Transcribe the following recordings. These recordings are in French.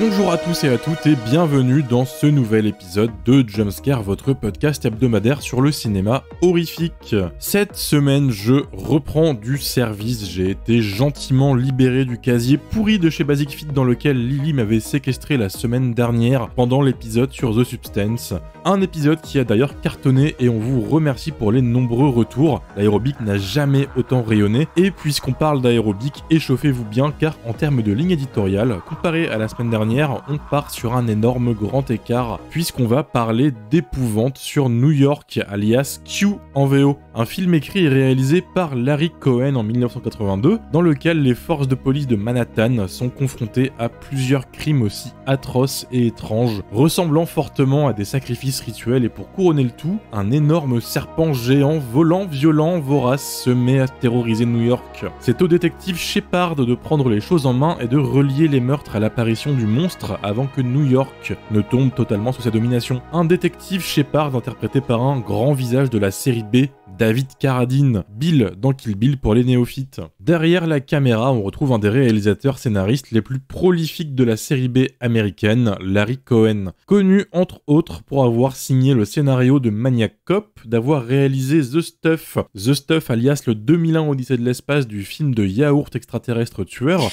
Bonjour à tous et à toutes et bienvenue dans ce nouvel épisode de Jumpscare, votre podcast hebdomadaire sur le cinéma horrifique. Cette semaine, je reprends du service. J'ai été gentiment libéré du casier pourri de chez Basic Fit dans lequel Lily m'avait séquestré la semaine dernière pendant l'épisode sur The Substance. Un épisode qui a d'ailleurs cartonné et on vous remercie pour les nombreux retours. L'aérobic n'a jamais autant rayonné et puisqu'on parle d'aérobic, échauffez-vous bien car en termes de ligne éditoriale, comparé à la semaine dernière, on part sur un énorme grand écart puisqu'on va parler d'épouvante sur New York, alias Q en VO. Un film écrit et réalisé par Larry Cohen en 1982, dans lequel les forces de police de Manhattan sont confrontées à plusieurs crimes aussi atroces et étranges, ressemblant fortement à des sacrifices rituels et pour couronner le tout, un énorme serpent géant, volant, violent, vorace se met à terroriser New York. C'est au détective Shepard de prendre les choses en main et de relier les meurtres à l'apparition du monstre avant que New York ne tombe totalement sous sa domination. Un détective Shepard interprété par un grand visage de la série B, David Carradine, Bill dans Kill Bill pour les néophytes. Derrière la caméra, on retrouve un des réalisateurs scénaristes les plus prolifiques de la série B américaine, Larry Cohen. Connu entre autres pour avoir signé le scénario de Maniac Cop, d'avoir réalisé The Stuff alias le 2001 Odyssée de l'espace du film de yaourt extraterrestre tueur.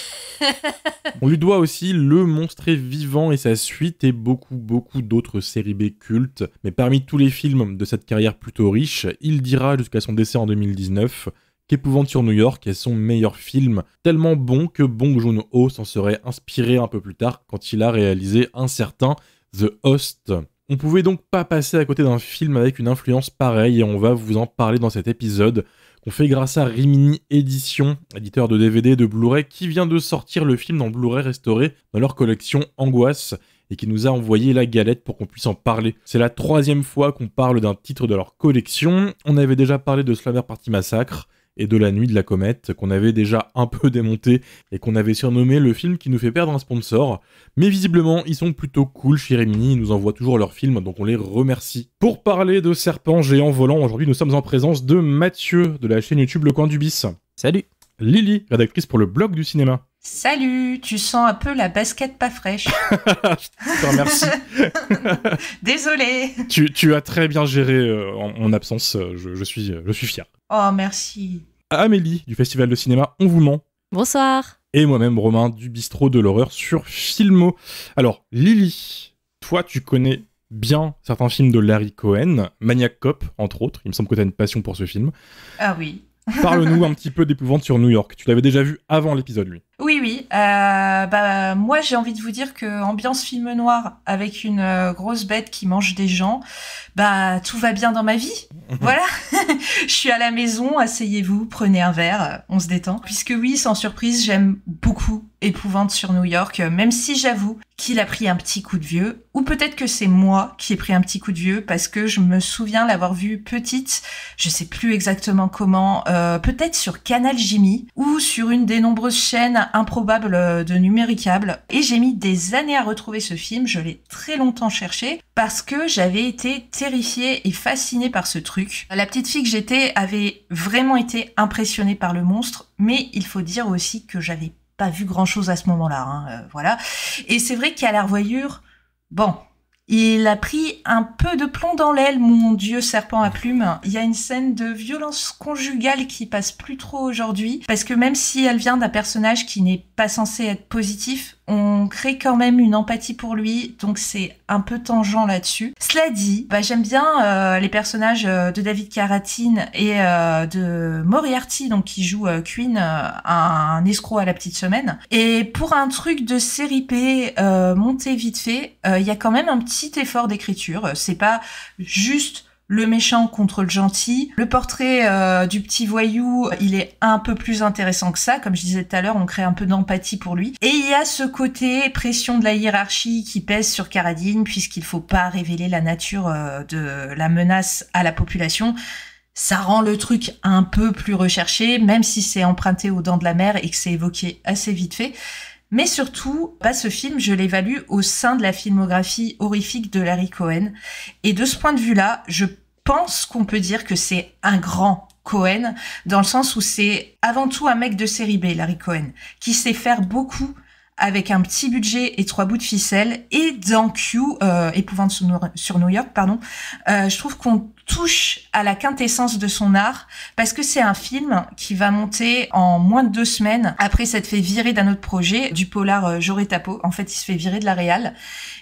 On lui doit aussi Le Monstre est vivant et sa suite et beaucoup d'autres séries B cultes. Mais parmi tous les films de cette carrière plutôt riche, il dira jusqu'à son décès en 2019 qu'Épouvante sur New York est son meilleur film, tellement bon que Bong Joon-ho s'en serait inspiré un peu plus tard quand il a réalisé un certain The Host. On pouvait donc pas passer à côté d'un film avec une influence pareille et on va vous en parler dans cet épisode qu'on fait grâce à Rimini Édition, éditeur de DVD et de Blu-ray qui vient de sortir le film en Blu-ray restauré dans leur collection Angoisse et qui nous a envoyé la galette pour qu'on puisse en parler. C'est la 3e fois qu'on parle d'un titre de leur collection. On avait déjà parlé de Slumber Party Massacre et de La Nuit de la Comète, qu'on avait déjà un peu démonté et qu'on avait surnommé le film qui nous fait perdre un sponsor. Mais visiblement, ils sont plutôt cool chez Rimini, ils nous envoient toujours leurs films, donc on les remercie. Pour parler de serpents géants volants, aujourd'hui nous sommes en présence de Mathieu, de la chaîne YouTube Le Coin du Bis. Salut. Lily, rédactrice pour le blog du cinéma. Salut, tu sens un peu la basket pas fraîche. Je te remercie. Désolée. Tu as très bien géré en absence, je suis fier. Oh, merci. Amélie, du Festival de Cinéma On vous ment. Bonsoir. Et moi-même, Romain, du Bistrot de l'horreur sur Filmo. Alors, Lily, toi, tu connais bien certains films de Larry Cohen, Maniac Cop, entre autres. Il me semble que tu as une passion pour ce film. Ah oui. Parle-nous un petit peu d'Épouvante sur New York. Tu l'avais déjà vu avant l'épisode, lui. Oui. Moi, j'ai envie de vous dire que ambiance film noir avec une grosse bête qui mange des gens, tout va bien dans ma vie. Voilà. Je suis à la maison, asseyez-vous, prenez un verre, on se détend. Puisque oui, sans surprise, j'aime beaucoup Épouvante sur New York, même si j'avoue qu'il a pris un petit coup de vieux. Ou peut-être que c'est moi qui ai pris un petit coup de vieux parce que je me souviens l'avoir vu petite, je sais plus exactement comment, peut-être sur Canal Jimmy ou sur une des nombreuses chaînes improbables de Numéricable. Et j'ai mis des années à retrouver ce film, je l'ai très longtemps cherché parce que j'avais été terrifiée et fascinée par ce truc. La petite fille que j'étais avait vraiment été impressionnée par le monstre, mais il faut dire aussi que j'avais pas vu grand chose à ce moment-là, voilà. Et c'est vrai qu'à la revoyure, il a pris un peu de plomb dans l'aile, mon dieu serpent à plumes. Il y a une scène de violence conjugale qui passe plus trop aujourd'hui, parce que même si elle vient d'un personnage qui n'est pas censé être positif, on crée quand même une empathie pour lui, donc c'est un peu tangent là-dessus. Cela dit, j'aime bien les personnages de David Carradine et de Moriarty, donc qui joue Queen, un escroc à la petite semaine. Et pour un truc de série P monté vite fait, il y a quand même un petit effort d'écriture. C'est pas juste le méchant contre le gentil. Le portrait du petit voyou, il est un peu plus intéressant que ça. Comme je disais tout à l'heure, on crée un peu d'empathie pour lui. Et il y a ce côté pression de la hiérarchie qui pèse sur Carradine, puisqu'il faut pas révéler la nature de la menace à la population. Ça rend le truc un peu plus recherché, même si c'est emprunté aux Dents de la Mer et que c'est évoqué assez vite fait. Mais surtout, ce film, je l'évalue au sein de la filmographie horrifique de Larry Cohen. Et de ce point de vue-là, je pense qu'on peut dire que c'est un grand Cohen, dans le sens où c'est avant tout un mec de série B, Larry Cohen, qui sait faire beaucoup avec un petit budget et 3 bouts de ficelle. Et dans Q, Épouvante sur New York, je trouve qu'on touche à la quintessence de son art, parce que c'est un film qui va monter en moins de 2 semaines après s'être fait virer d'un autre projet, du polar J'aurai ta peau. En fait, il se fait virer de la réal.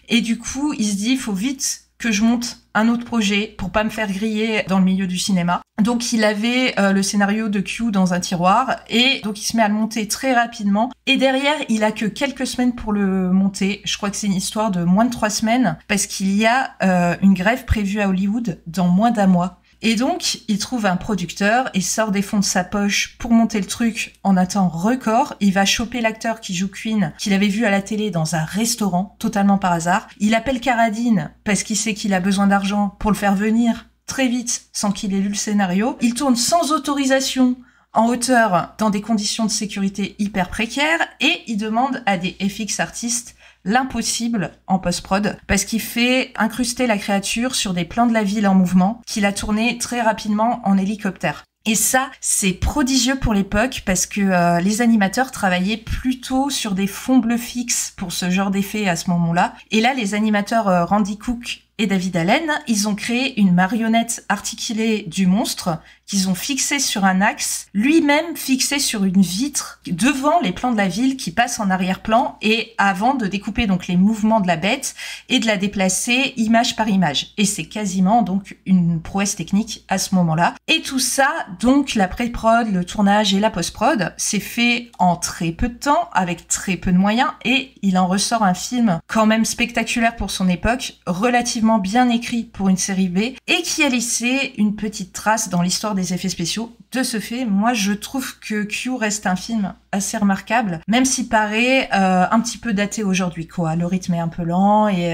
Et du coup, il se dit, il faut vite que je monte un autre projet pour pas me faire griller dans le milieu du cinéma. Donc il avait le scénario de Q dans un tiroir et donc il se met à le monter très rapidement. Et derrière, il a que quelques semaines pour le monter. Je crois que c'est une histoire de moins de 3 semaines parce qu'il y a une grève prévue à Hollywood dans moins d'1 mois. Et donc, il trouve un producteur et sort des fonds de sa poche pour monter le truc en un temps record. Il va choper l'acteur qui joue Queen, qu'il avait vu à la télé dans un restaurant, totalement par hasard. Il appelle Carradine parce qu'il sait qu'il a besoin d'argent pour le faire venir très vite sans qu'il ait lu le scénario. Il tourne sans autorisation en hauteur dans des conditions de sécurité hyper précaires et il demande à des FX artistes l'impossible en post-prod parce qu'il fait incruster la créature sur des plans de la ville en mouvement qu'il a tourné très rapidement en hélicoptère. Et ça, c'est prodigieux pour l'époque parce que les animateurs travaillaient plutôt sur des fonds bleus fixes pour ce genre d'effet à ce moment-là. Et là, les animateurs Randy Cook et David Allen, ils ont créé une marionnette articulée du monstre qu'ils ont fixée sur un axe, lui-même fixé sur une vitre devant les plans de la ville qui passent en arrière-plan et avant de découper donc les mouvements de la bête et de la déplacer image par image. Et c'est quasiment donc une prouesse technique à ce moment-là. Et tout ça, donc la pré-prod, le tournage et la post-prod, c'est fait en très peu de temps, avec très peu de moyens et il en ressort un film quand même spectaculaire pour son époque, relativement bien écrit pour une série B et qui a laissé une petite trace dans l'histoire des effets spéciaux. De ce fait, moi je trouve que Q reste un film assez remarquable, même s'il paraît un petit peu daté aujourd'hui, quoi. Le rythme est un peu lent et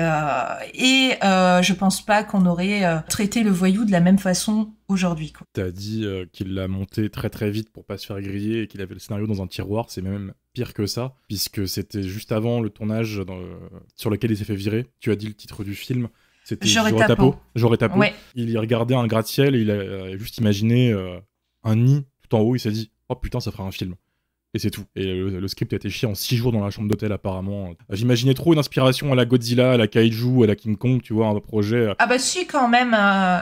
je pense pas qu'on aurait traité le voyou de la même façon aujourd'hui, quoi. T'as dit qu'il l'a monté très très vite pour pas se faire griller et qu'il avait le scénario dans un tiroir, c'est même pire que ça, puisque c'était juste avant le tournage sur lequel il s'est fait virer. Tu as dit le titre du film. C'était J'aurai ta peau. J'aurai ta peau. Ouais. Il y regardait un gratte-ciel et il a juste imaginé un nid tout en haut. Il s'est dit « Oh putain, ça fera un film ». Et c'est tout. Et le script a été chié en 6 jours dans la chambre d'hôtel apparemment. J'imaginais trop une inspiration à la Godzilla, à la Kaiju, à la King Kong, tu vois, un projet. Ah bah si, quand même.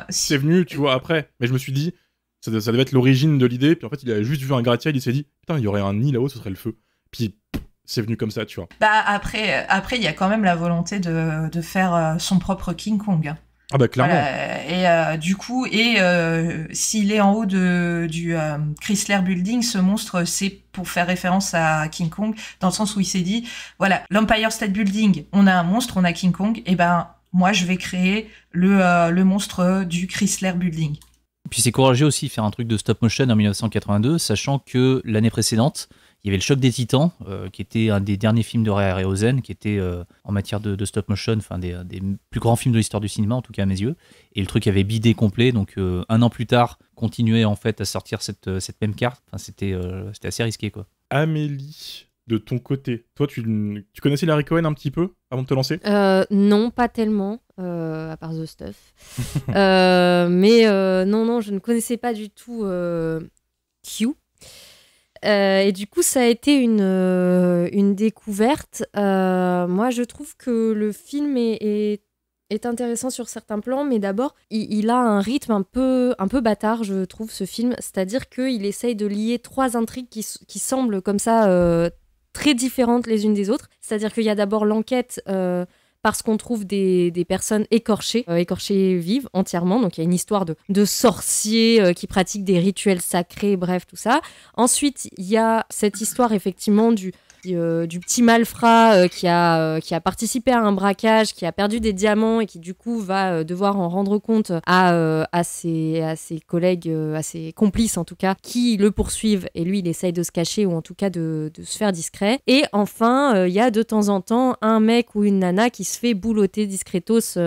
C'est venu, tu vois, après. Mais je me suis dit, ça devait être l'origine de l'idée. Puis en fait, il a juste vu un gratte-ciel, il s'est dit « Putain, il y aurait un nid là-haut, ce serait le feu ». Puis c'est venu comme ça, tu vois. Bah après, il y a quand même la volonté de faire son propre King Kong. Ah bah clairement. Et du coup, s'il est en haut du Chrysler Building, ce monstre, c'est pour faire référence à King Kong, dans le sens où il s'est dit, voilà, l'Empire State Building, on a un monstre, on a King Kong, et ben moi je vais créer le monstre du Chrysler Building. Puis c'est courageux aussi de faire un truc de stop motion en 1982, sachant que l'année précédente, il y avait le Choc des Titans, qui était un des derniers films de Ray Harryhausen, qui était en matière de stop motion, enfin des plus grands films de l'histoire du cinéma, en tout cas à mes yeux. Et le truc avait bidé complet, donc 1 an plus tard, continuait en fait à sortir cette même carte. Enfin, c'était assez risqué, quoi. Amélie, de ton côté, toi tu connaissais Larry Cohen un petit peu avant de te lancer ? Non, pas tellement, à part The Stuff. Mais non, je ne connaissais pas du tout Q. Et du coup, ça a été une découverte. Moi, je trouve que le film est intéressant sur certains plans, mais d'abord, il a un rythme un peu bâtard, je trouve, ce film. C'est-à-dire qu'il essaye de lier 3 intrigues qui semblent comme ça très différentes les unes des autres. C'est-à-dire qu'il y a d'abord l'enquête... parce qu'on trouve des personnes écorchées vives entièrement. Donc, il y a une histoire de sorciers qui pratiquent des rituels sacrés, bref, tout ça. Ensuite, il y a cette histoire, effectivement, du petit malfrat qui a participé à un braquage, qui a perdu des diamants et qui, du coup, va devoir en rendre compte à ses collègues, à ses complices, en tout cas, qui le poursuivent. Et lui, il essaye de se cacher ou en tout cas de se faire discret. Et enfin, il y a de temps en temps un mec ou une nana qui se fait boulotter discretos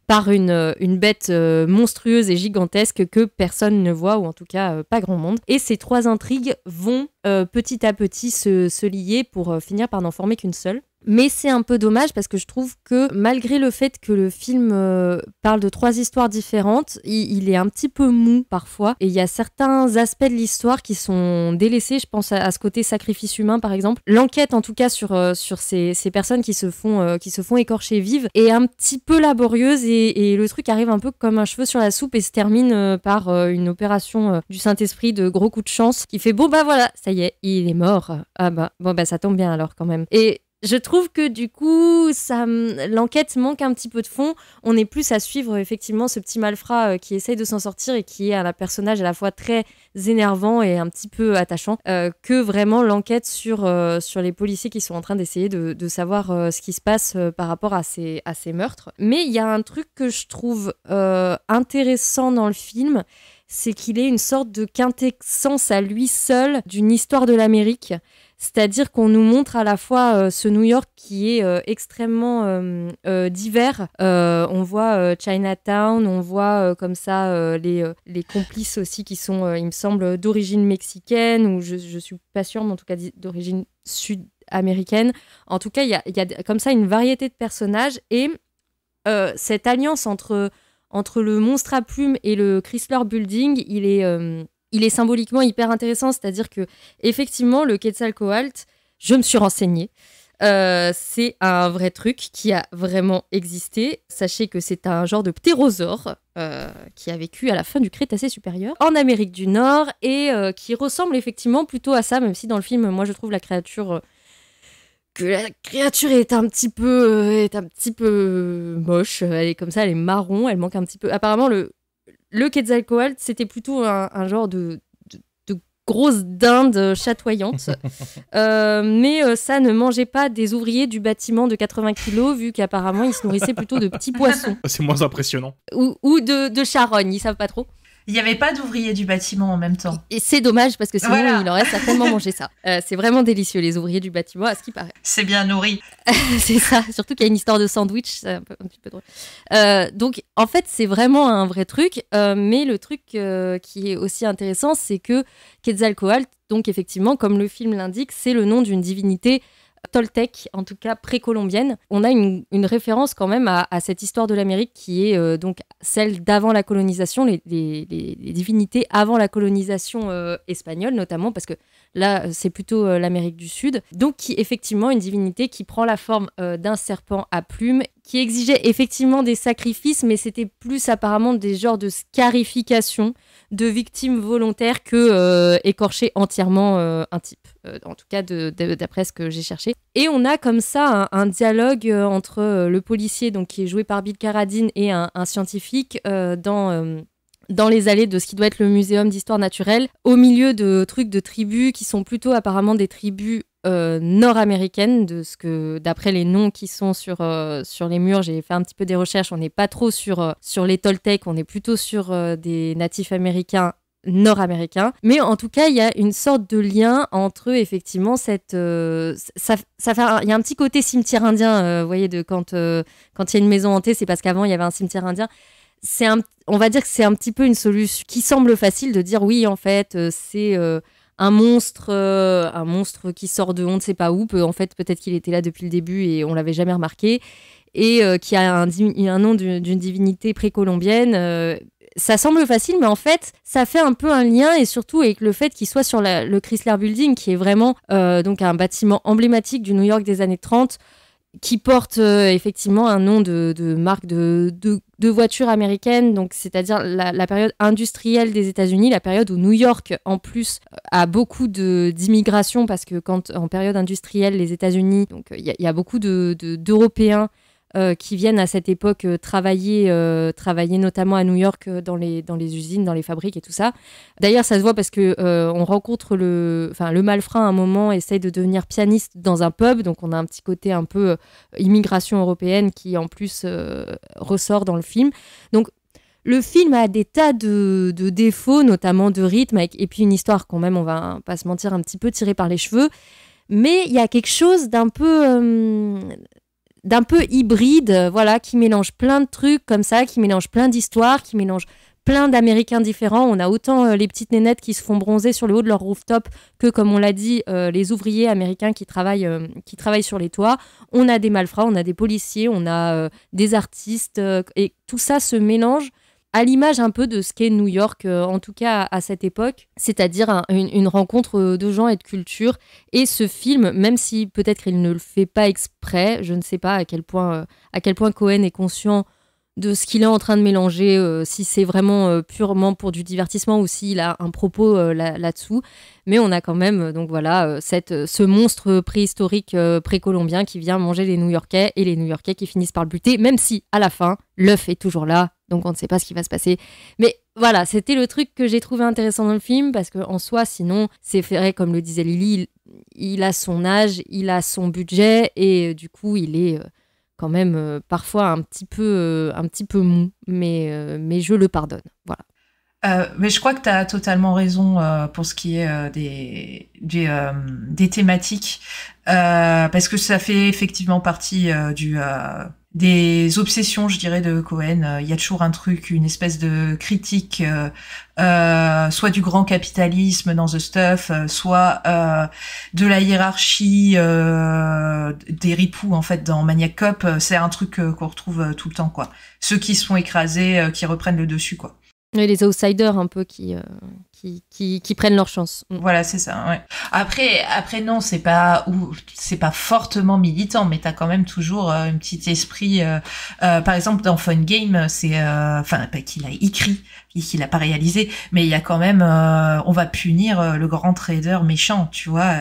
par une bête monstrueuse et gigantesque que personne ne voit, ou en tout cas pas grand monde. Et ces 3 intrigues vont petit à petit se lier pour finir par n'en former qu'une seule. Mais c'est un peu dommage parce que je trouve que malgré le fait que le film parle de 3 histoires différentes, il est un petit peu mou parfois. Et il y a certains aspects de l'histoire qui sont délaissés. Je pense à ce côté sacrifice humain par exemple. L'enquête en tout cas sur ces personnes qui se font écorcher vives est un petit peu laborieuse et le truc arrive un peu comme un cheveu sur la soupe et se termine par une opération du Saint-Esprit de gros coup de chance qui fait bon bah voilà, ça y est, il est mort. Ah bah bon bah ça tombe bien alors quand même. Et je trouve que du coup, l'enquête manque un petit peu de fond. On est plus à suivre effectivement ce petit malfrat qui essaye de s'en sortir et qui est un personnage à la fois très énervant et un petit peu attachant que vraiment l'enquête sur les policiers qui sont en train d'essayer de savoir ce qui se passe par rapport à ces meurtres. Mais il y a un truc que je trouve intéressant dans le film, c'est qu'il est une sorte de quintessence à lui seul d'une histoire de l'Amérique. C'est-à-dire qu'on nous montre à la fois ce New York qui est extrêmement divers. On voit Chinatown, on voit comme ça les complices aussi qui sont, il me semble, d'origine mexicaine, ou je suis pas sûre, mais en tout cas d'origine sud-américaine. En tout cas, il y a comme ça une variété de personnages et cette alliance entre le monstre à plumes et le Chrysler Building, il est symboliquement hyper intéressant, c'est-à-dire que effectivement le Quetzalcoatl, je me suis renseignée, c'est un vrai truc qui a vraiment existé. Sachez que c'est un genre de ptérosaure qui a vécu à la fin du Crétacé supérieur en Amérique du Nord et qui ressemble effectivement plutôt à ça, même si dans le film, moi je trouve la créature est un petit peu moche. Elle est comme ça, elle est marron, elle manque un petit peu. Apparemment le Quetzalcoatl, c'était plutôt un genre de grosse dinde chatoyante. Mais ça ne mangeait pas des ouvriers du bâtiment de 80 kilos, vu qu'apparemment, ils se nourrissaient plutôt de petits poissons. C'est moins impressionnant. Ou de charognes, ils savent pas trop. Il n'y avait pas d'ouvriers du bâtiment en même temps. Et c'est dommage parce que sinon, voilà. il aurait certainement mangé ça. C'est vraiment délicieux, les ouvriers du bâtiment, à ce qui paraît. C'est bien nourri. C'est ça, surtout qu'il y a une histoire de sandwich, c'est un petit peu drôle. Donc, en fait, c'est vraiment un vrai truc. Mais le truc qui est aussi intéressant, c'est que Quetzalcoatl, donc effectivement, comme le film l'indique, c'est le nom d'une divinité toltèque, en tout cas précolombienne. On a une référence quand même à cette histoire de l'Amérique qui est donc celle d'avant la colonisation, les divinités avant la colonisation espagnole notamment, parce que là c'est plutôt l'Amérique du Sud. Donc effectivement une divinité qui prend la forme d'un serpent à plumes, qui exigeait effectivement des sacrifices, mais c'était plus apparemment des genres de scarification de victimes volontaires que écorcher entièrement un type. En tout cas, d'après ce que j'ai cherché. Et on a comme ça un dialogue entre le policier, donc, qui est joué par Bill Carradine, et un scientifique dans les allées de ce qui doit être le muséum d'histoire naturelle, au milieu de trucs de tribus qui sont plutôt apparemment des tribus nord-américaines, d'après les noms qui sont sur les murs. J'ai fait un petit peu des recherches, on n'est pas trop sur les Toltecs, on est plutôt sur des natifs américains nord-américains, mais en tout cas il y a une sorte de lien entre effectivement il y a un petit côté cimetière indien, vous voyez, quand il y a une maison hantée, c'est parce qu'avant il y avait un cimetière indien. On va dire que c'est un petit peu une solution qui semble facile de dire oui, en fait c'est un monstre qui sort de on ne sait pas où, en fait peut-être qu'il était là depuis le début et on l'avait jamais remarqué, et qui a un nom d'une divinité précolombienne. Ça semble facile, mais en fait, ça fait un peu un lien, et surtout avec le fait qu'il soit sur le Chrysler Building, qui est vraiment donc un bâtiment emblématique du New York des années 30, qui porte effectivement un nom de marque de voiture américaine, donc c'est-à-dire la période industrielle des États-Unis, la période où New York, en plus, a beaucoup d'immigration, parce que en période industrielle, les États-Unis, donc il y a beaucoup d'Européens qui viennent à cette époque travailler notamment à New York dans les usines, dans les fabriques et tout ça. D'ailleurs, ça se voit parce que on rencontre le malfrat à un moment, essaye de devenir pianiste dans un pub, donc on a un petit côté un peu immigration européenne qui en plus ressort dans le film. Donc le film a des tas de défauts, notamment de rythme, et puis une histoire quand même, on va pas se mentir, un petit peu tirée par les cheveux, mais il y a quelque chose d'un peu hybride, voilà, qui mélange plein de trucs comme ça, qui mélange plein d'histoires, qui mélange plein d'Américains différents. On a autant les petites nénettes qui se font bronzer sur le haut de leur rooftop que, comme on l'a dit, les ouvriers américains qui travaillent sur les toits. On a des malfrats, on a des policiers, on a des artistes et tout ça se mélange à l'image un peu de ce qu'est New York, en tout cas à cette époque, c'est-à-dire une rencontre de gens et de cultures. Et ce film, même si peut-être qu'il ne le fait pas exprès, je ne sais pas à quel point Cohen est conscient de ce qu'il est en train de mélanger, si c'est vraiment purement pour du divertissement ou s'il a un propos là-dessous. Mais on a quand même ce monstre préhistorique précolombien qui vient manger les New-Yorkais et les New-Yorkais qui finissent par le buter, même si à la fin, l'œuf est toujours là, donc on ne sait pas ce qui va se passer. Mais voilà, c'était le truc que j'ai trouvé intéressant dans le film, parce qu'en soi, sinon, c'est vrai, comme le disait Lily, il a son âge, il a son budget, et du coup, il est quand même parfois un petit peu mou, mais je le pardonne. Voilà. Mais je crois que tu as totalement raison pour ce qui est des thématiques, parce que ça fait effectivement partie des obsessions, je dirais, de Cohen. Il y a toujours un truc, une espèce de critique, soit du grand capitalisme dans The Stuff, soit de la hiérarchie des ripoux en fait dans Maniac Cop. C'est un truc qu'on retrouve tout le temps, quoi. Ceux qui se font écraser, qui reprennent le dessus, quoi. Et les outsiders un peu qui prennent leur chance. Voilà, c'est ça. Ouais. Après non, c'est pas fortement militant, mais t'as quand même toujours un petit esprit. Par exemple, dans Fun Game, c'est qu'il a écrit, qu'il a pas réalisé, mais il y a quand même, on va punir le grand trader méchant, tu vois.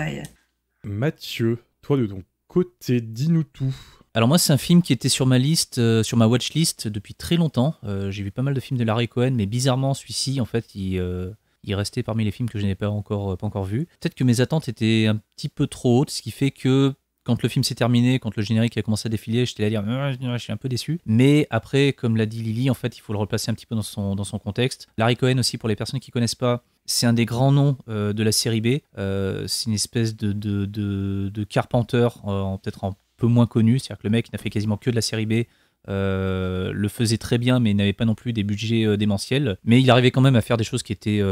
Mathieu, toi de ton côté, dis-nous tout. Alors moi, c'est un film qui était sur ma liste, sur ma watchlist depuis très longtemps. J'ai vu pas mal de films de Larry Cohen, mais bizarrement, celui-ci, en fait, il restait parmi les films que je n'avais pas encore vus. Peut-être que mes attentes étaient un petit peu trop hautes, ce qui fait que quand le film s'est terminé, quand le générique a commencé à défiler, j'étais là à dire je suis un peu déçu. Mais après, comme l'a dit Lily, en fait, il faut le replacer un petit peu dans son contexte. Larry Cohen aussi, pour les personnes qui ne connaissent pas, c'est un des grands noms de la série B. C'est une espèce de Carpenter, peut-être en peu moins connu, c'est-à-dire que le mec n'a fait quasiment que de la série B, le faisait très bien, mais n'avait pas non plus des budgets démentiels, mais il arrivait quand même à faire des choses qui étaient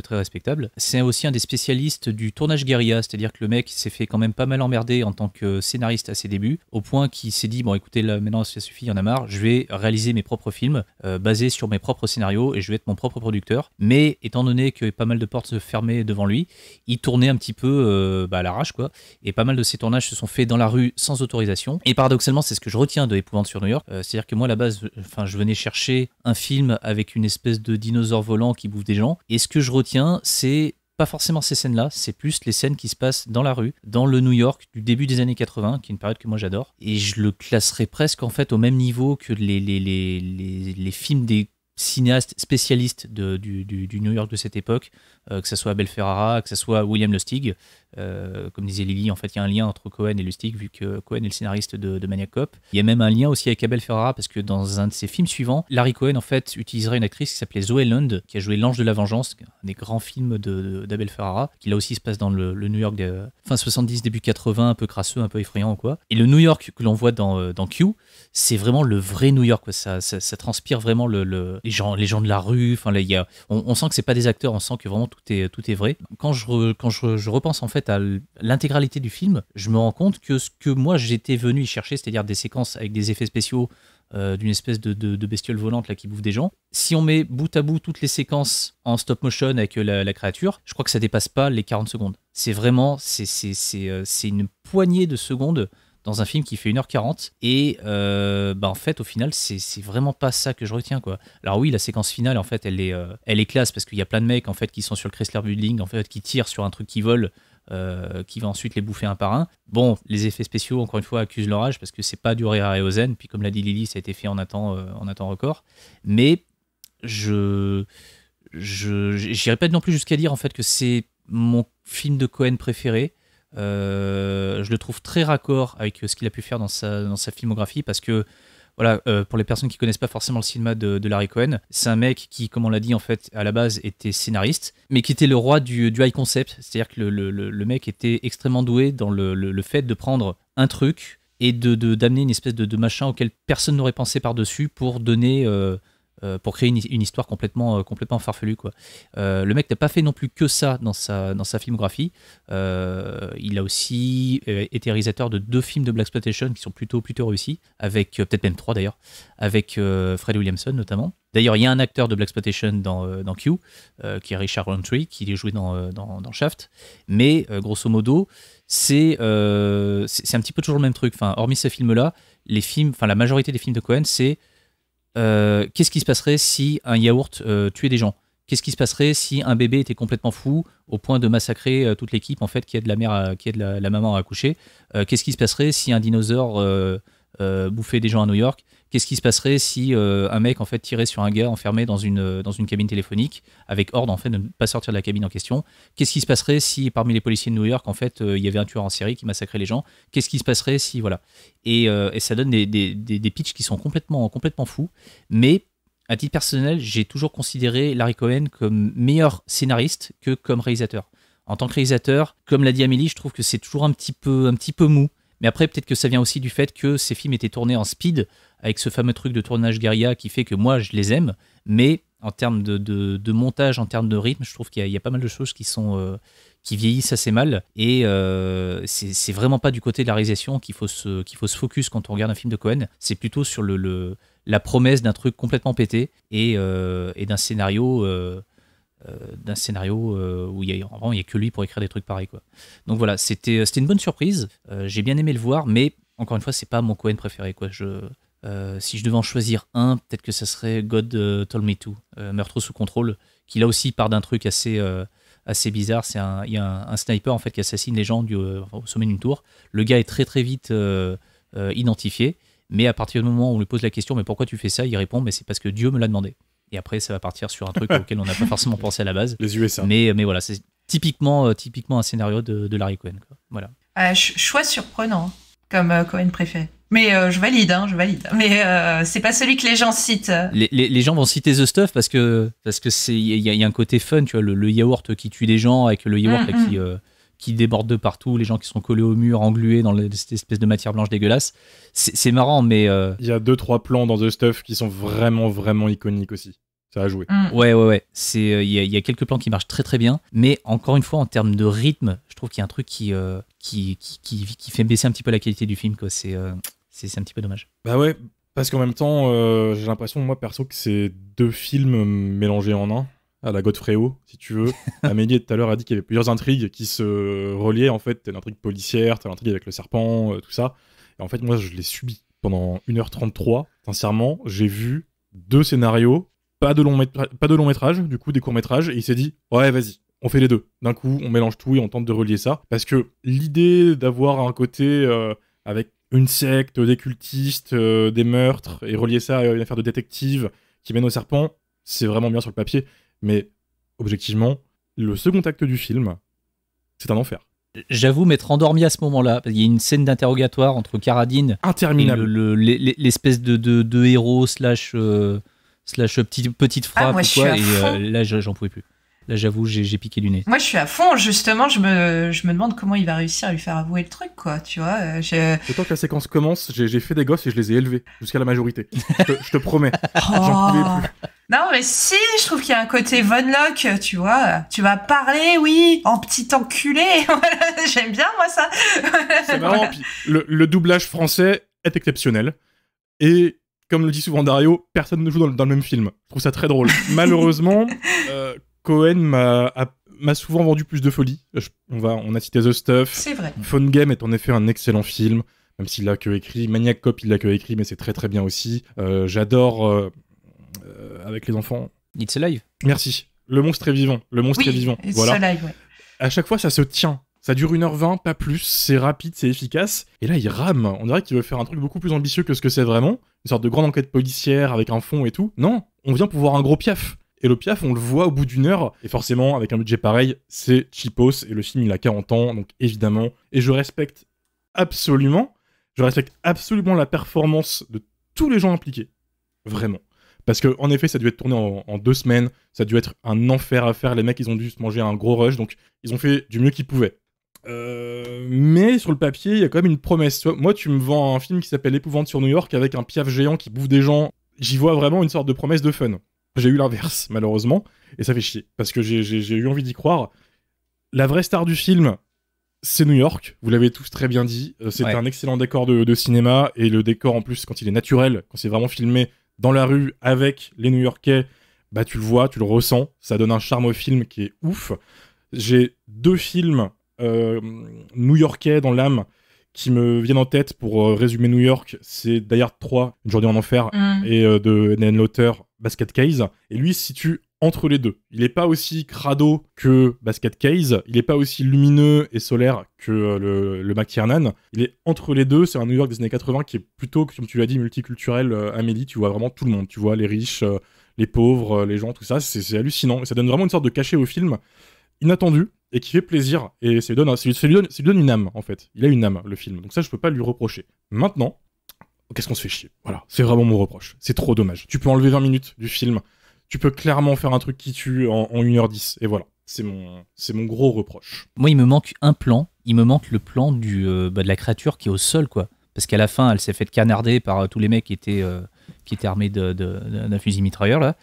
très respectables. C'est aussi un des spécialistes du tournage guérilla, c'est-à-dire que le mec s'est fait quand même pas mal emmerder en tant que scénariste à ses débuts, au point qu'il s'est dit, bon écoutez, là maintenant ça suffit, il y en a marre, je vais réaliser mes propres films, basés sur mes propres scénarios, et je vais être mon propre producteur. Mais étant donné que pas mal de portes se fermaient devant lui, il tournait un petit peu à l'arrache, quoi, et pas mal de ses tournages se sont faits dans la rue sans autorisation, et paradoxalement c'est ce que je retiens de Épouvante sur New York. C'est-à-dire que moi, à la base, je venais chercher un film avec une espèce de dinosaure volant qui bouffe des gens. Et ce que je retiens, c'est pas forcément ces scènes-là, c'est plus les scènes qui se passent dans la rue, dans le New York du début des années 80, qui est une période que moi j'adore. Et je le classerais presque en fait au même niveau que les films des cinéastes spécialistes du New York de cette époque, que ce soit Abel Ferrara, que ce soit William Lustig. Comme disait Lily, en fait, il y a un lien entre Cohen et Lustig, vu que Cohen est le scénariste de Maniac Cop. Il y a même un lien aussi avec Abel Ferrara, parce que dans un de ses films suivants, Larry Cohen, en fait, utiliserait une actrice qui s'appelait Zoe Lund, qui a joué L'Ange de la Vengeance, un des grands films d'Abel Ferrara, qui là aussi se passe dans le New York des fin 70, début 80, un peu crasseux, un peu effrayant, quoi. Et le New York que l'on voit dans Q, c'est vraiment le vrai New York, quoi. Ça transpire vraiment les gens de la rue. Enfin, là, on sent que c'est pas des acteurs, on sent que vraiment tout est vrai. Quand je repense en fait à l'intégralité du film, je me rends compte que ce que moi j'étais venu y chercher, c'est-à-dire des séquences avec des effets spéciaux d'une espèce de bestiole volante là qui bouffe des gens, si on met bout à bout toutes les séquences en stop motion avec la créature, je crois que ça dépasse pas les 40 secondes. C'est vraiment c'est une poignée de secondes dans un film qui fait 1h40 et en fait au final c'est vraiment pas ça que je retiens, quoi. Alors oui, la séquence finale en fait elle est classe parce qu'il y a plein de mecs en fait qui sont sur le Chrysler Building en fait qui tirent sur un truc qui vole, qui va ensuite les bouffer un par un. Bon, les effets spéciaux encore une fois accusent leur âge parce que c'est pas du Ray Harryhausen, puis comme l'a dit Lily, ça a été fait en un temps record, mais j'irai pas non plus jusqu'à dire en fait que c'est mon film de Cohen préféré. Je le trouve très raccord avec ce qu'il a pu faire dans sa filmographie, parce que voilà, pour les personnes qui connaissent pas forcément le cinéma de Larry Cohen, c'est un mec qui, comme on l'a dit en fait, à la base était scénariste, mais qui était le roi du high concept, c'est-à-dire que le mec était extrêmement doué dans le fait de prendre un truc et d'amener une espèce de machin auquel personne n'aurait pensé par-dessus pour donner pour créer une histoire complètement farfelue, quoi. Le mec n'a pas fait non plus que ça dans sa filmographie. Il a aussi été réalisateur de 2 films de blaxploitation qui sont plutôt réussis, avec peut-être même 3 d'ailleurs, avec Fred Williamson notamment. D'ailleurs, il y a un acteur de blaxploitation dans Q, qui est Richard Roundtree, qui est joué dans Shaft. Mais grosso modo, c'est un petit peu toujours le même truc. Enfin, hormis ce film-là, la majorité des films de Cohen, c'est qu'est-ce qui se passerait si un yaourt tuait des gens? Qu'est-ce qui se passerait si un bébé était complètement fou au point de massacrer toute l'équipe en fait qui aide la maman à accoucher? Qu'est-ce qui se passerait si un dinosaure bouffait des gens à New York? Qu'est-ce qui se passerait si un mec en fait tirait sur un gars enfermé dans une cabine téléphonique avec ordre en fait de ne pas sortir de la cabine en question? Qu'est-ce qui se passerait si parmi les policiers de New York en fait il y avait un tueur en série qui massacrait les gens? Qu'est-ce qui se passerait si voilà? Et ça donne des pitchs qui sont complètement fous. Mais à titre personnel, j'ai toujours considéré Larry Cohen comme meilleur scénariste que comme réalisateur. En tant que réalisateur, comme l'a dit Amélie, je trouve que c'est toujours un petit peu mou. Mais après, peut-être que ça vient aussi du fait que ces films étaient tournés en speed, avec ce fameux truc de tournage guérilla qui fait que moi, je les aime. Mais en termes de montage, en termes de rythme, je trouve qu'il y a pas mal de choses qui vieillissent assez mal. Et c'est vraiment pas du côté de la réalisation qu'il faut se focus quand on regarde un film de Cohen. C'est plutôt sur la promesse d'un truc complètement pété et d'un scénario... où il y a que lui pour écrire des trucs pareils, quoi. Donc voilà, c'était une bonne surprise. J'ai bien aimé le voir, mais encore une fois, c'est pas mon Cohen préféré, quoi. Si je devais en choisir un, peut-être que ça serait God Told Me To, Meurtre sous contrôle, qui là aussi part d'un truc assez bizarre. Il y a un sniper en fait qui assassine les gens au sommet d'une tour. Le gars est très très vite identifié, mais à partir du moment où on lui pose la question mais pourquoi tu fais ça, il répond mais c'est parce que Dieu me l'a demandé. Et après, ça va partir sur un truc auquel on n'a pas forcément pensé à la base. Les USA. Mais voilà, c'est typiquement un scénario de Larry Cohen, quoi. Voilà. Choix surprenant, comme Cohen préféré. Mais je valide. Mais c'est pas celui que les gens citent. Les gens vont citer The Stuff parce que il y a un côté fun, tu vois, le yaourt qui tue des gens avec le yaourt qui déborde de partout, les gens qui sont collés au mur, englués dans cette espèce de matière blanche dégueulasse. C'est marrant, mais... Il y a 2-3 plans dans The Stuff qui sont vraiment, vraiment iconiques aussi. Ça a joué. Ouais. Il y a quelques plans qui marchent très très bien, mais encore une fois, en termes de rythme, je trouve qu'il y a un truc qui fait baisser un petit peu la qualité du film, quoi. C'est un petit peu dommage. Bah ouais, parce qu'en même temps, j'ai l'impression, moi, perso, que c'est 2 films mélangés en un. À la Godfrey-O, si tu veux. Amélie, tout à l'heure, a dit qu'il y avait plusieurs intrigues qui se reliaient. En fait, t'as l'intrigue policière, t'as l'intrigue avec le serpent, tout ça. Et en fait, moi, je l'ai subi pendant 1h33. Sincèrement, j'ai vu 2 scénarios, pas de long métrage, du coup, des courts-métrages, et il s'est dit, ouais, vas-y, on fait les 2. D'un coup, on mélange tout et on tente de relier ça. Parce que l'idée d'avoir un côté avec une secte, des cultistes, des meurtres, et relier ça à une affaire de détective qui mène au serpent, c'est vraiment bien sur le papier. Mais objectivement, le second acte du film, c'est un enfer. J'avoue m'être endormi à ce moment-là. Il y a une scène d'interrogatoire entre Carradine interminable et l'espèce de héros slash petite frappe. Moi, et là, j'en pouvais plus. Là, j'avoue, j'ai piqué du nez. Moi, je suis à fond. Justement, je me demande comment il va réussir à lui faire avouer le truc, quoi. Tu vois. Autant que la séquence commence, j'ai fait des gosses et je les ai élevés jusqu'à la majorité. Je te promets. J'en pouvais plus. Non, mais si, je trouve qu'il y a un côté Von Locke, tu vois. Tu vas parler, oui, en petit enculé. Voilà, j'aime bien, moi, ça. C'est marrant. Puis, le doublage français est exceptionnel. Et, comme le dit souvent Dario, personne ne joue dans le même film. Je trouve ça très drôle. Malheureusement, Cohen m'a souvent vendu plus de folie. On a cité The Stuff. C'est vrai. Phone Game est en effet un excellent film, même s'il l'a que écrit. Maniac Cop, il l'a que écrit, mais c'est très très bien aussi. J'adore... avec les enfants. It's Alive. Merci. Le monstre est vivant. Est vivant. It's voilà. Alive, ouais. À chaque fois, ça se tient. Ça dure 1h20, pas plus. C'est rapide, c'est efficace. Et là, il rame. On dirait qu'il veut faire un truc beaucoup plus ambitieux que ce que c'est vraiment. Une sorte de grande enquête policière avec un fond et tout. Non, on vient pour voir un gros piaf. Et le piaf, on le voit au bout d'1 heure. Et forcément, avec un budget pareil, c'est cheapos. Et le film, il a 40 ans, donc évidemment. Et je respecte absolument la performance de tous les gens impliqués. Vraiment. Parce que en effet, ça a dû être tourné en 2 semaines. Ça a dû être un enfer à faire. Les mecs, ils ont dû se manger un gros rush. Donc, ils ont fait du mieux qu'ils pouvaient. Mais sur le papier, il y a quand même une promesse. Moi, tu me vends un film qui s'appelle Épouvante sur New York avec un piaf géant qui bouffe des gens. j'y vois vraiment une sorte de promesse de fun. J'ai eu l'inverse, malheureusement, et ça fait chier, parce que j'ai eu envie d'y croire. La vraie star du film, c'est New York, vous l'avez tous très bien dit. C'est un excellent décor de cinéma, et le décor, en plus, quand il est naturel, quand c'est vraiment filmé dans la rue, avec les New-Yorkais, bah tu le vois, tu le ressens, ça donne un charme au film qui est ouf. J'ai 2 films new-yorkais dans l'âme qui me viennent en tête pour résumer New York. C'est Die Hard 3, Une journée en enfer, et de N.N. Lauter, Basket Case. Et lui se situe entre les deux. Il n'est pas aussi crado que Basket Case, il n'est pas aussi lumineux et solaire que le McTiernan. Il est entre les deux, c'est un New York des années 80 qui est plutôt, comme tu l'as dit, multiculturel. Amélie, tu vois vraiment tout le monde. Tu vois les riches, les pauvres, les gens, tout ça. C'est hallucinant. Et ça donne vraiment une sorte de cachet au film, inattendu, et qui fait plaisir. Et ça lui donne une âme, en fait. Il a une âme, le film. Donc ça, je peux pas lui reprocher. Maintenant, qu'est-ce qu'on se fait chier? Voilà, c'est vraiment mon reproche. C'est trop dommage. Tu peux enlever 20 minutes du film. Tu peux clairement faire un truc qui tue en 1h10. Et voilà, c'est mon gros reproche. Moi, il me manque un plan. Il me manque le plan de la créature qui est au sol, quoi. Parce qu'à la fin, elle s'est fait canarder par tous les mecs qui étaient armés d'un fusil mitrailleur, là.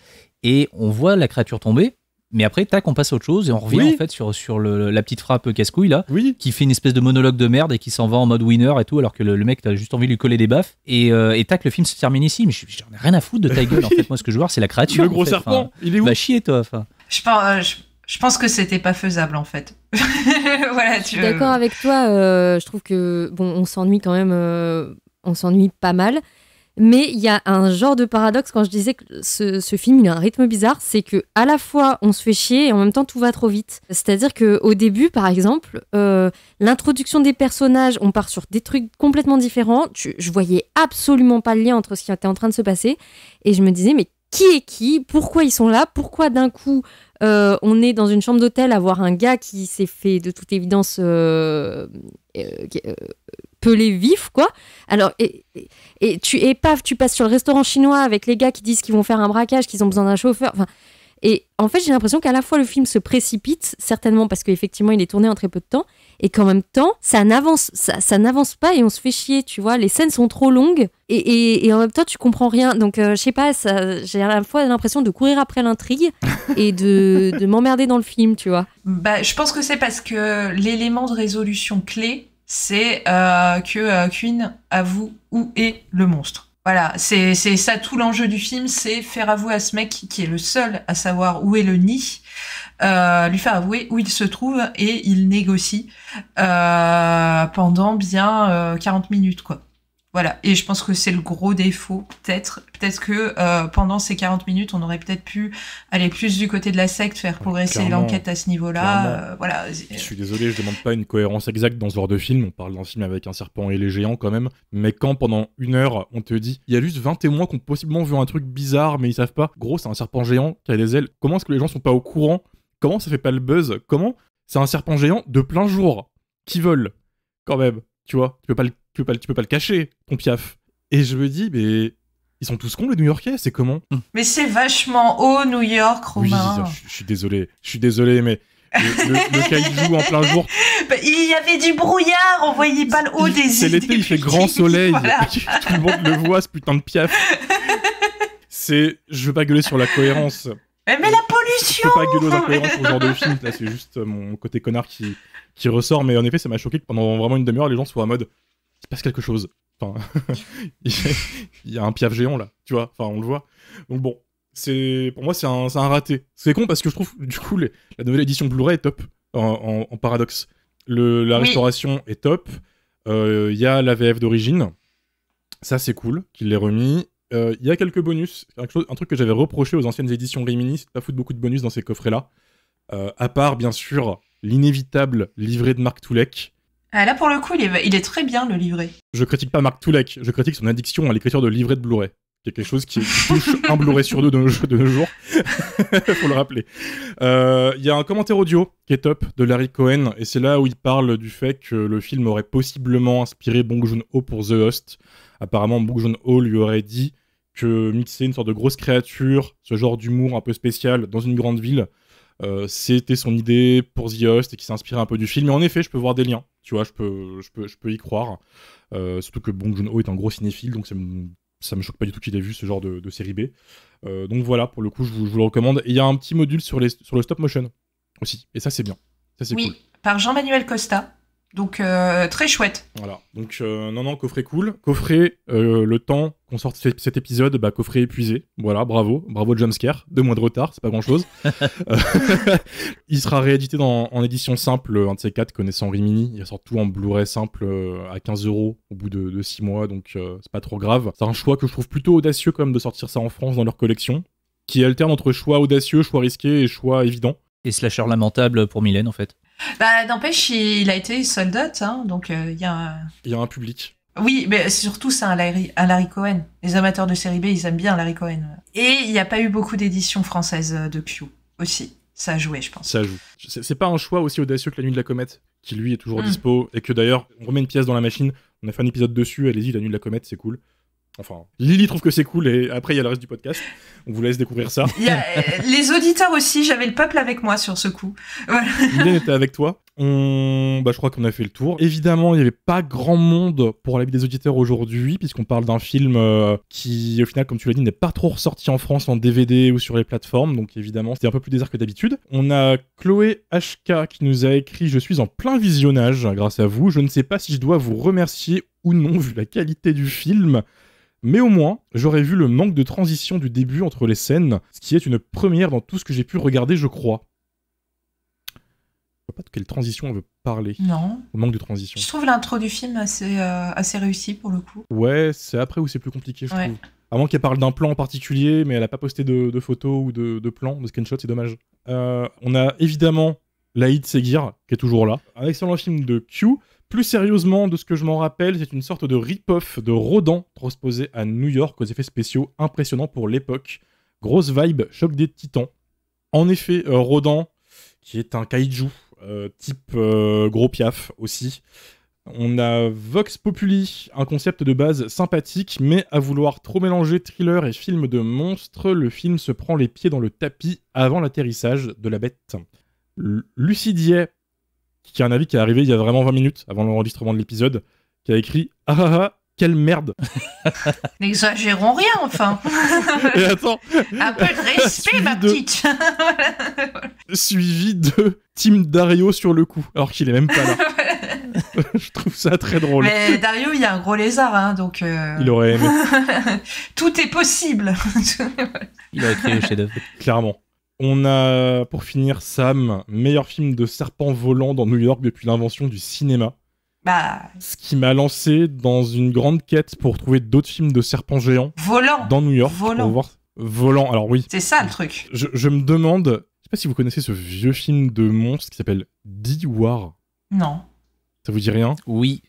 Et on voit la créature tomber. Mais après, tac, on passe à autre chose et on revient en fait sur la petite frappe casse-couille là, qui fait une espèce de monologue de merde et qui s'en va en mode winner et tout, alors que le mec, t'as juste envie de lui coller des baffes. Et tac, le film se termine ici. Mais j'en ai rien à foutre de ta gueule. En fait, moi, ce que je veux voir, c'est la créature. Le gros serpent, il est où? Va chier, toi. Je pense que c'était pas faisable en fait. Voilà, je suis d'accord avec toi. Je trouve que bon, on s'ennuie quand même. On s'ennuie pas mal. Mais il y a un genre de paradoxe quand je disais que ce film il a un rythme bizarre, c'est que à la fois on se fait chier et en même temps tout va trop vite. C'est-à-dire que au début, par exemple, l'introduction des personnages, on part sur des trucs complètement différents. Je voyais absolument pas le lien entre ce qui était en train de se passer et je me disais mais qui est qui? Pourquoi ils sont là? Pourquoi d'un coup on est dans une chambre d'hôtel à voir un gars qui s'est fait de toute évidence pelé vif, quoi. Alors, et tu passes sur le restaurant chinois avec les gars qui disent qu'ils vont faire un braquage, qu'ils ont besoin d'un chauffeur. Enfin, et en fait, j'ai l'impression qu'à la fois le film se précipite, certainement parce qu'effectivement, il est tourné en très peu de temps, et qu'en même temps, ça n'avance pas et on se fait chier, tu vois. Les scènes sont trop longues et en même temps, tu comprends rien. Donc, je sais pas, j'ai à la fois l'impression de courir après l'intrigue et de m'emmerder dans le film, tu vois. Bah, je pense que c'est parce que l'élément de résolution clé, c'est que Quinn avoue où est le monstre. Voilà, c'est ça tout l'enjeu du film, c'est faire avouer à ce mec qui est le seul à savoir où est le nid, lui faire avouer où il se trouve et il négocie pendant bien 40 minutes, quoi. Voilà, et je pense que c'est le gros défaut, peut-être que pendant ces 40 minutes, on aurait peut-être pu aller plus du côté de la secte, faire progresser l'enquête à ce niveau-là. Voilà. Je suis désolé, je demande pas une cohérence exacte dans ce genre de film, on parle d'un film avec un serpent et les géants quand même, mais quand pendant 1 heure, on te dit, il y a juste 20 témoins qui ont possiblement vu un truc bizarre, mais ils savent pas, gros, c'est un serpent géant qui a des ailes, comment est-ce que les gens sont pas au courant? Comment ça fait pas le buzz? Comment c'est un serpent géant de plein jour qui vole, quand même, tu vois, tu peux pas le cacher, ton piaf. Et je me dis, mais ils sont tous cons, les New-Yorkais, c'est comment? Mais c'est vachement haut, New York, Romain. Oui, je suis désolé, mais le kaiju en plein jour... Bah, il y avait du brouillard, on voyait pas le haut des îles. C'est l'été, il fait grand soleil, voilà. Tout le monde le voit, ce putain de piaf. Je veux pas gueuler sur la cohérence. Mais la pollution! Je peux pas gueuler aux incohérences pour ce genre de film, là, c'est juste mon côté connard qui ressort, mais en effet, ça m'a choqué que pendant vraiment une demi-heure, les gens soient en mode... Il se passe quelque chose. Enfin, il y a un piaf géant là, tu vois. Enfin, on le voit. Donc bon, pour moi, c'est un raté. C'est con parce que je trouve, du coup, la nouvelle édition Blu-ray est top en paradoxe. La restauration est top. Il y a la VF d'origine. Ça, c'est cool qu'il l'ait remis. Il y a quelques bonus. Un truc que j'avais reproché aux anciennes éditions Rimini, c'est de pas foutre beaucoup de bonus dans ces coffrets-là. À part, bien sûr, l'inévitable livret de Mark Toulek. Ah, là, pour le coup, il est très bien, le livret. Je critique pas Mark Toulek, je critique son addiction à l'écriture de livret de Blu-ray. Qui est quelque chose qui touche un Blu-ray sur 2 de nos jours. Faut le rappeler. Il y a un commentaire audio qui est top de Larry Cohen, et c'est là où il parle du fait que le film aurait possiblement inspiré Bong Joon-ho pour The Host. Apparemment, Bong Joon-ho lui aurait dit que mixer une sorte de grosse créature, ce genre d'humour un peu spécial, dans une grande ville, c'était son idée pour The Host et qui s'inspirait un peu du film. Et en effet, je peux voir des liens. Tu vois, je peux y croire. Surtout que Bong Joon-ho est un gros cinéphile, donc Ça me choque pas du tout qu'il ait vu ce genre de série B. Donc voilà, pour le coup, je vous le recommande. Et il y a un petit module sur le stop motion aussi. Et ça, c'est bien. Ça, c'est cool. Par Jean-Manuel Costa. Donc, très chouette. Voilà. Donc, non, coffret cool. Coffret, le temps qu'on sorte cet épisode, coffret épuisé. Voilà, bravo Jumpscare. 2 mois de retard, c'est pas grand-chose. Il sera réédité en édition simple, un de ces 4, connaissant Rimini. Il sort tout en Blu-ray simple à 15€ au bout de 6 mois, donc c'est pas trop grave. C'est un choix que je trouve plutôt audacieux quand même de sortir ça en France dans leur collection, qui alterne entre choix audacieux, choix risqués et choix évidents. Et slasher lamentable pour Mylène, en fait. N'empêche, il a été sold out, hein, donc il y a un public. Oui, mais surtout c'est un Larry Cohen. Les amateurs de série B, ils aiment bien Larry Cohen. Et il n'y a pas eu beaucoup d'éditions françaises de Q aussi. Ça a joué, je pense. Ça joue. C'est pas un choix aussi audacieux que La Nuit de la Comète, qui lui est toujours dispo, et que d'ailleurs, on remet une pièce dans la machine, on a fait un épisode dessus, allez-y, La Nuit de la Comète, c'est cool. Enfin, Lily trouve que c'est cool, et après il y a le reste du podcast. On vous laisse découvrir ça. Il y a les auditeurs aussi, j'avais le peuple avec moi sur ce coup. Voilà. Mylène était avec toi. Je crois qu'on a fait le tour. Évidemment, il n'y avait pas grand monde pour l'avis des auditeurs aujourd'hui, puisqu'on parle d'un film qui, au final, comme tu l'as dit, n'est pas trop ressorti en France en DVD ou sur les plateformes. Donc évidemment, c'était un peu plus désert que d'habitude. On a Chloé HK qui nous a écrit « Je suis en plein visionnage grâce à vous. Je ne sais pas si je dois vous remercier ou non, vu la qualité du film. Mais au moins, j'aurais vu le manque de transition du début entre les scènes, ce qui est une première dans tout ce que j'ai pu regarder, je crois. » Je vois pas de quelle transition on veut parler. Non. Au manque de transition. Je trouve l'intro du film assez réussie pour le coup. Ouais, c'est après où c'est plus compliqué, je trouve. À moins qu'elle parle d'un plan en particulier, mais elle a pas posté de photos ou de plans, de screenshots, c'est dommage. On a évidemment Laïd Seguir, qui est toujours là. Un excellent film de Q. Plus sérieusement, de ce que je m'en rappelle, c'est une sorte de rip-off de Rodan transposé à New York aux effets spéciaux impressionnants pour l'époque. Grosse vibe, choc des titans. En effet, Rodan, qui est un kaiju, type gros piaf aussi. On a Vox Populi, un concept de base sympathique, mais à vouloir trop mélanger thriller et film de monstres, le film se prend les pieds dans le tapis avant l'atterrissage de la bête. Lucidier, qui a un avis qui est arrivé il y a vraiment 20 minutes avant l'enregistrement de l'épisode, qui a écrit « Ah ah ah, quelle merde !» N'exagérons rien, enfin. Et attends, un peu de respect, ma petite. Suivi de Team Dario sur le coup, alors qu'il est même pas là. Je trouve ça très drôle. Mais Dario, il y a un gros lézard, hein, donc... Il aurait aimé. Tout est possible. Il aurait créé le chef-d'œuvre. Clairement. On a, pour finir, Sam, meilleur film de serpent volant dans New York depuis l'invention du cinéma. Ce qui m'a lancé dans une grande quête pour trouver d'autres films de serpents géants dans New York. Volant, alors oui. C'est ça le truc. Je me demande, je sais pas si vous connaissez ce vieux film de monstre qui s'appelle D-War. Non. Ça vous dit rien ? Oui.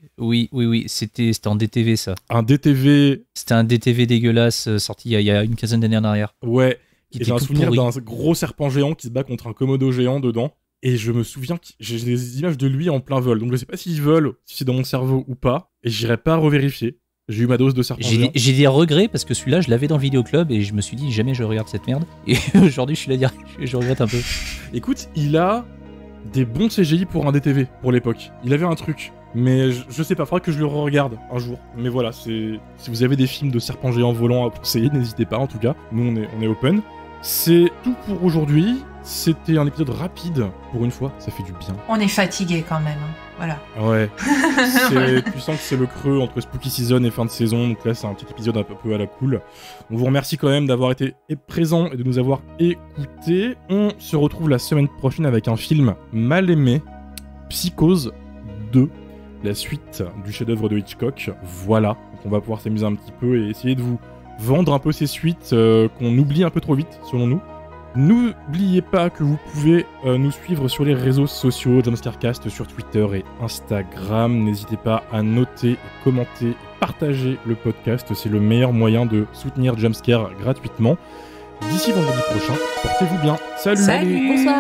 C'était en DTV, ça. Un DTV. C'était un DTV dégueulasse sorti il y a une quinzaine d'années en arrière. Ouais. Et j'ai un souvenir d'un gros serpent géant qui se bat contre un Komodo géant dedans. Et je me souviens que j'ai des images de lui en plein vol. Donc je sais pas s'il vole, si c'est dans mon cerveau ou pas. Et j'irai pas revérifier. J'ai eu ma dose de serpent géant. J'ai des regrets parce que celui-là, je l'avais dans le vidéoclub et je me suis dit jamais je regarde cette merde. Et aujourd'hui, je suis là dire, je regrette un peu. Écoute, il a des bons CGI pour un DTV pour l'époque. Il avait un truc. Mais je sais pas, faudra que je le re-regarde un jour. Mais voilà, si vous avez des films de serpents géants volants à conseiller, n'hésitez pas en tout cas. Nous, on est open. C'est tout pour aujourd'hui. C'était un épisode rapide, pour une fois, ça fait du bien. On est fatigué quand même, hein. Voilà. Ouais. Tu sens que c'est le creux entre Spooky Season et fin de saison, donc là c'est un petit épisode un peu à la cool. On vous remercie quand même d'avoir été présents et de nous avoir écoutés. On se retrouve la semaine prochaine avec un film mal aimé, Psychose 2, la suite du chef-d'œuvre de Hitchcock. Voilà, donc on va pouvoir s'amuser un petit peu et essayer de vous vendre un peu ces suites qu'on oublie un peu trop vite, selon nous. N'oubliez pas que vous pouvez nous suivre sur les réseaux sociaux, Jumpscarecast sur Twitter et Instagram. N'hésitez pas à noter, commenter et partager le podcast. C'est le meilleur moyen de soutenir Jumpscare gratuitement. D'ici vendredi prochain, portez-vous bien. Salut. Salut. Bonsoir.